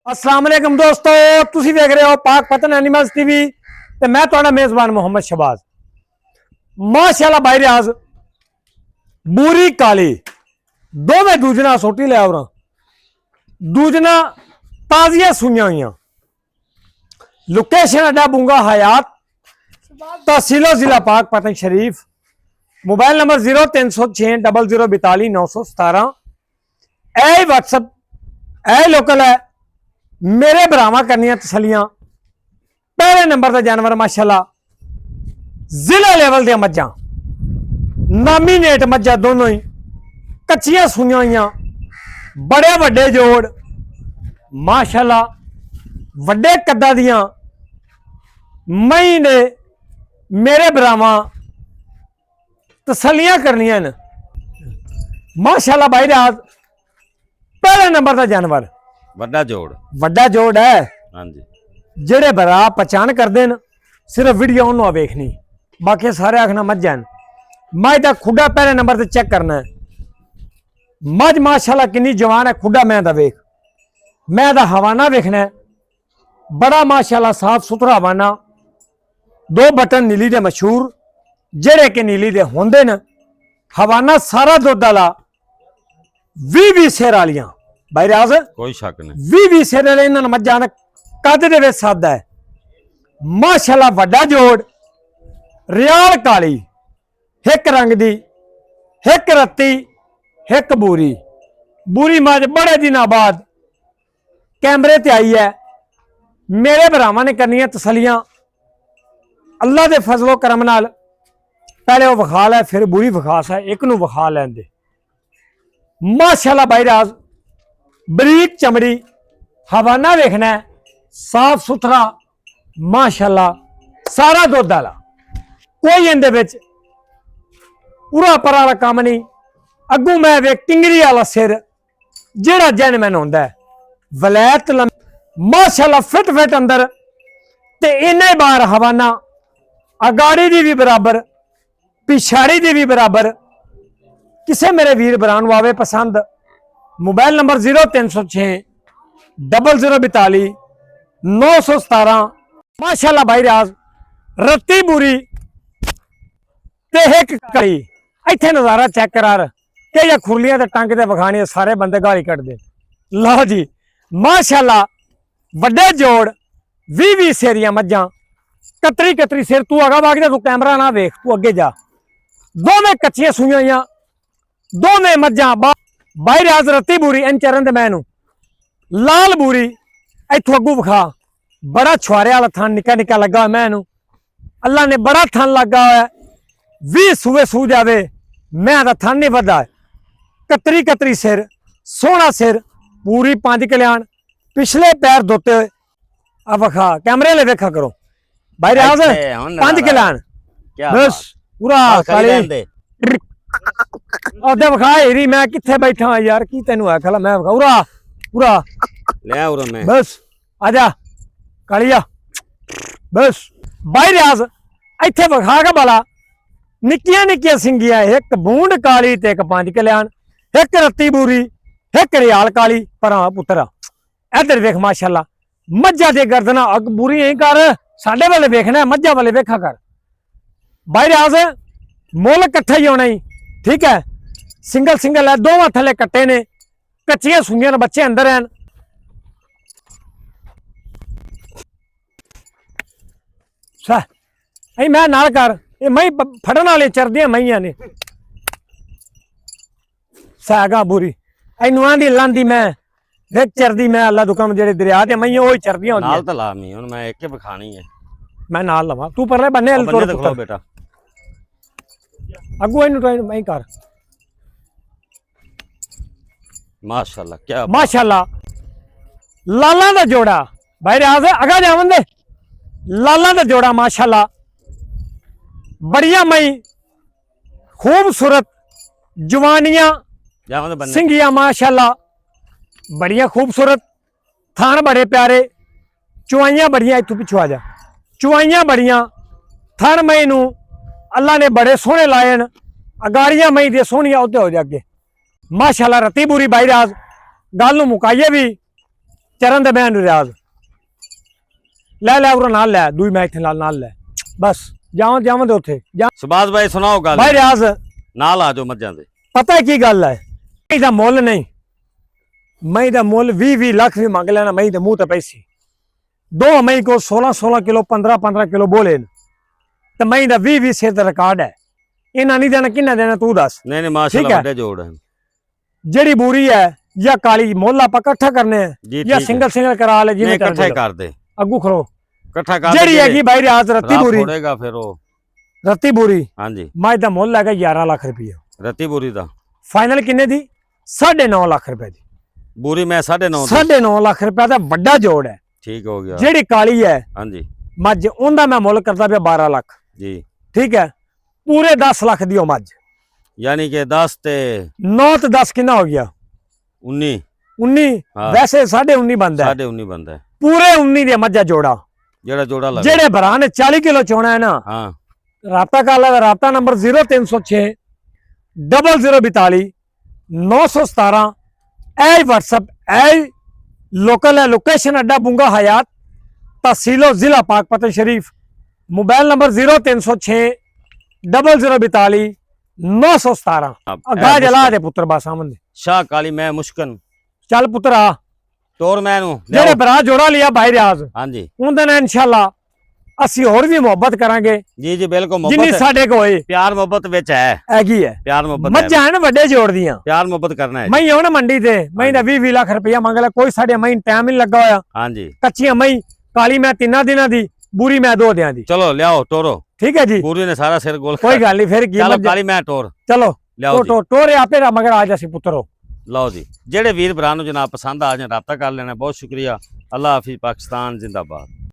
अस्सलाम वालेकुम दोस्तों, तुसी देख रहे हो पाक पतन एनिमल्स टीवी ते मैं तुहाडा मेजबान मोहम्मद शहबाज। माशाअल्लाह भाई रियाज बूरी काली दोवें दूजना सोटी लिया और दूजना ताजिया सुइयां हुई। लोकेशन अड्डा बूंगा हयात, तहसीलो जिला पाक पतन शरीफ। Mobile number 0306 00 42 917। ए व्हाट्सएप ए लोकल है। मेरे भरावां करनियां तसलियां पहले नंबर का जानवर माशाल्लाह जिला लेवल दियां मज्जां नामीनेट मज्जां दोनों ही कच्चियां सुइयां हुई, बड़े वड्डे जोड़ माशाल्लाह वड्डे कद्दा दियां मई ने मेरे भरावां तसलियां करनियां न। माशाल्लाह भाई राज पहले नंबर का जानवर वड्डा जोड़ है। हाँ जी, जेड़े भरा पहचान करते हैं सिर्फ वीडियो उन्होंने वेखनी, बाकी सारे आखना मज्जां मझ का खुडा पहले नंबर से चेक करना है। मझ माशाल्लाह कितनी जवान है, खुडा मैं वेख, मैं हवाना वेखना है, बड़ा माशाल्लाह साफ सुथरा हवाना। दो बटन नीली दे मशहूर जेड़े कि नीली दे होंदे न। हवाना सारा दुध वाला 20 शेर वालियां भाई राज कोई शक नहीं। 20 शेर वाले इन्होंने मज्जां कद दे विच सादा है माशाल्लाह। वड्डा जोड़ रियाल काली हिक रंग दी, हिक रत्ती, हिक बूरी मझ बड़े दिनों बाद कैमरे ते आई है। मेरे भरावां ने करनियां तसलियां अल्लाह दे फजलो करम नाल। पहले वो विखा लै, फिर बूरी विखा सा, एक नू विखा लैन दे। माशाल्लाह भाई राज बरीक चमड़ी, हवाना वेखना है साफ सुथरा माशाल्लाह, सारा दुध वाला, कोई इंदे विच उरा परा वाला काम नहीं। अगू मैं वे टिंगरी वाला सिर जेड़ा जेनमैन होंदा है, वलैत माशाल्लाह फिट अंदर ते इन्ने बार हवाना अगाड़ी दी भी बराबर, पिछाड़ी दी भी बराबर। किसे मेरे वीर भरान आवे पसंद, मोबाइल नंबर 0306 00 42 917। माशाल्लाह भाई राज रत्ती बूरी ते हिक कड़ी। इत्थे नजारा चेक करार के या खुरलियां ते टंग ते विखाणी, सारे बंदे गाली कटदे। लो जी माशाल्लाह वड्डे जोड़ 20 शेरियां मज्जां, कतरी सिर। तू अगा भाग जा, तू कैमरा ना वेख, तू अगे जा। दोवें कच्चियां सुइयां हुई, दोवें मज्जां भाई राज रत्ती बूरी इन चरण दे मैनू लाल बूरी इथों अगू विखा। बड़ा छुआरे वाला थन निका निका लगा मैनू, अल्लाह ने बड़ा थन लगा हुआ। 20 सूए सू जावे, मैं थन नहीं वधा। कतरी सिर, सोहना सिर, पूरी 5 कल्याण, पिछले पैर धोते हुए। अब विखा कैमरे ले वेखा करो भाई राज 5 कल्याण बस पूरा काली विखा हीरी। मैं किथे बैठा हाँ यार, की तेन है खला, मैं विखा पूरा ले उरा मैं बस आजा कालिया बस। भाई रियाज इत्थे विखा के भला निक्कियां निक्कियां सिंगियां, एक बूंद काली ते एक 5 कल्याण, एक रत्ती बूरी, एक रियाल काली। पर पुत्रा इधर वेख माशाल्लाह मज्जा दे गर्दना अग बूरी यही कर, साडे वाले वेखना है, मज्जा वाले वेखा कर। भाई रियाज मुल कट्ठा ही होना ही ठीक है, सिंगल है, दोवां थले कट्टे ने, कच्चियां सुइयां ने, बच्चे अंदर हैं। मैं नाल कर ये मई फड़न वाले चरदियां मईयां ने सैगा बूरी इनू आंदी लांदी मैं विच चरदी। मैं अल्लाह दुकान जेड़े दरिया ते मईयां ओही चरदियां नाल तो ला मी हुन मैं एक बखानी है, मैं नाल लवा। तू परले बन्ने खलो बेटा अगू इनू ट्राई मई कर। माशाल्लाह क्या माशाल्लाह लाला दा जोड़ा भाई रियाज अगा जावन दे। लाला दा जोड़ा माशाल्लाह बड़िया मई खूबसूरत जवानियां सिंगियां माशाल्लाह बड़िया खूबसूरत, थान बड़े प्यारे, चुआइयां बड़िया। इतों पिछू आ जा, चुआइयां बड़िया, थान मई नू अल्लाह ने बड़े सोहने लाए न। अगाड़ियां मई दे सोहनियां उते हो जागे माशाल्लाह। रत्ती बूरी भाई राज गल नू मुकाइए भी ਚਰਨ ਦੇ ਬੈਨ ਰਿਆਜ਼ ਲੈ ਉਹ ਨਾਲ ਲੈ ਦੂਈ ਮੈਂ ਇੱਥੇ ਨਾਲ ਲੈ ਬਸ ਜਾਵਾਂ ਦੇ ਉੱਥੇ ਸ਼ਬਾਜ਼ ਭਾਈ ਸੁਣਾਓ ਗੱਲ ਭਾਈ ਰਿਆਜ਼ ਨਾਲ ਆ ਜਾਓ ਮੱਝਾਂ ਦੇ ਪਤਾ ਕੀ ਗੱਲ ਹੈ ਇਹਦਾ ਮੁੱਲ ਨਹੀਂ ਮੈਂ ਦਾ ਮੁੱਲ 20 ਲੱਖ ਵੀ ਮੰਗ ਲੈਣਾ ਮੈਂ ਦੇ ਮੂੰਹ ਤੇ ਪੈਸੇ ਦੋ ਮੈਂ ਕੋ 16 ਕਿਲੋ 15 ਕਿਲੋ ਬੋਲੇ ਤੇ ਮੈਂ ਦਾ 20 ਸਿਰ ਦਾ ਰਿਕਾਰਡ ਹੈ ਇਹਨਾਂ ਨਹੀਂ ਦੇਣਾ ਕਿੰਨਾ ਦੇਣਾ ਤੂੰ ਦੱਸ ਨਹੀਂ ਮਾਸ਼ਾਅੱਲਾ ਵੱਡੇ ਜੋੜ ਹੈ ਜਿਹੜੀ ਬੂਰੀ ਹੈ ਜਾਂ ਕਾਲੀ ਮੁੱਲ ਆਪਾਂ ਇਕੱਠਾ ਕਰਨੇ ਹੈ ਜਾਂ ਸਿੰਗਲ ਕਰਾ ਲੈ ਜਿਵੇਂ ਇਕੱਠੇ ਕਰ ਦੇ ਅੱਗੂ ਖੜੋ ਇਕੱਠਾ ਕਰ ਜਿਹੜੀ ਹੈਗੀ ਭਾਈ ਰਿਆਜ਼ ਰੱਤੀ ਬੂਰੀ ਥੋੜੇਗਾ ਫਿਰ ਉਹ ਰੱਤੀ ਬੂਰੀ ਹਾਂਜੀ ਮੈਂ ਦਾ ਮੁੱਲ ਹੈਗਾ 11 ਲੱਖ ਰੁਪਏ ਰੱਤੀ ਬੂਰੀ ਦਾ ਫਾਈਨਲ ਕਿੰਨੇ ਦੀ 9.5 ਲੱਖ ਰੁਪਏ ਦੀ ਬੂਰੀ ਮੈਂ 9.5 9.5 ਲੱਖ ਰੁਪਏ ਦਾ ਵੱਡਾ ਜੋੜ ਹੈ ਠੀਕ ਹੋ ਗਿਆ ਜਿਹੜੀ ਕਾਲੀ ਹੈ ਹਾਂਜੀ ਮੱਝ ਉਹਦਾ ਮੈਂ ਮੁੱਲ ਕਰਦਾ ਪਿਆ 12 ਲੱਖ ਜੀ ਠੀਕ ਹੈ ਪੂਰੇ 10 ਲੱਖ ਦੀ ਉਹ ਮੱਝ ਯਾਨੀ ਕਿ 10 ਤੇ 9 ਤੇ 10 ਕਿੰਨਾ ਹੋ ਗਿਆ 19 ਵੈਸੇ 19.5 ਬੰਦਾ 19.5 ਬੰਦਾ ਪੂਰੇ 19 ਦੀ ਮੱਝਾ ਜੋੜਾ ਜਿਹੜਾ ਜੋੜਾ ਲੱਗਾ ਜਿਹੜੇ ਭਰਾ ਨੇ 40 ਕਿਲੋ ਚੋਣਾ ਹੈ ਨਾ ਹਾਂ ਰਾਬਤਾ ਕਰ ਲੈ ਰਾਬਤਾ ਨੰਬਰ 0306 0042 917 ਇਹ WhatsApp ਇਹ ਲੋਕਲ है लोकेशन अड्डा बुंगा हयात तहसीलो जिला पाकपतन शरीफ मोबाइल नंबर 0306 0042 917 गा जला दे पुत्र बासामन दे शाह काली मैं मुश्किन चल पुत्र आ तोर मैनू जेड़े भरा जोड़ा लिया भाई रियाज हाँ जी उनदे नाल इंशाल्लाह ਅਸੀਂ ਹੋਰ ਵੀ ਮੁਹੱਬਤ ਕਰਾਂਗੇ ਜੀ ਜੀ ਬਿਲਕੁਲ ਜਿੰਨੀ ਮੁਹੱਬਤ ਸਾਡੇ ਕੋ ਹੋਏ ਪਿਆਰ ਮੁਹੱਬਤ ਵਿੱਚ ਹੈ ਹੈਗੀ ਹੈ ਪਿਆਰ ਮੁਹੱਬਤ ਮੱਝਾਂ ਹਨ ਵੱਡੇ ਜੋੜਦੀਆਂ ਪਿਆਰ ਮੁਹੱਬਤ ਕਰਨਾ ਹੈ ਮੈਂ ਹੁਣ ਮੰਡੀ ਤੇ ਮੈਂ ਦਾ 20 ਲੱਖ ਰੁਪਇਆ ਮੰਗ ਲਿਆ ਕੋਈ ਸਾਡੇ ਮੈਂ ਟਾਈਮ ਨਹੀਂ ਲੱਗਾ ਹੋਇਆ ਹਾਂ ਜੀ ਕੱਚੀਆਂ ਮੈਂ ਕਾਲੀ ਮੈਂ 3 ਦਿਨਾਂ ਦੀ ਬੂਰੀ ਮੈਂ 2 ਦਿਨਾਂ ਦੀ ਚਲੋ ਲਿਆਓ ਤੋਰੋ ਠੀਕ ਹੈ ਜੀ ਪੂਰੀ ਨੇ ਸਾਰਾ ਸਿਰ ਗੋਲ ਕੋਈ ਗੱਲ ਨਹੀਂ ਫਿਰ ਕੀ ਚਲੋ ਕਾਲੀ ਮੈਂ ਤੋਰ ਚਲੋ ਲਿਆਓ ਜੀ ਟੋਰੇ ਆਪੇ ਰਾ ਮਗਰ ਆ ਜਾਸੀ ਪੁੱਤਰੋ ਲਓ ਜੀ ਜਿਹੜੇ ਵੀਰ ਭਰਾ ਨੂੰ ਜਨਾਬ ਪਸੰਦ ਆ ਜਾਣ ਰਾਬਤਾ ਕਰ ਲੈਣਾ ਬਹੁਤ ਸ਼ੁਕਰੀਆ ਅੱਲਾਹ ਹਾਫਿਜ਼ ਪਾਕਿਸਤਾਨ ਜ਼ਿੰਦਾਬਾਦ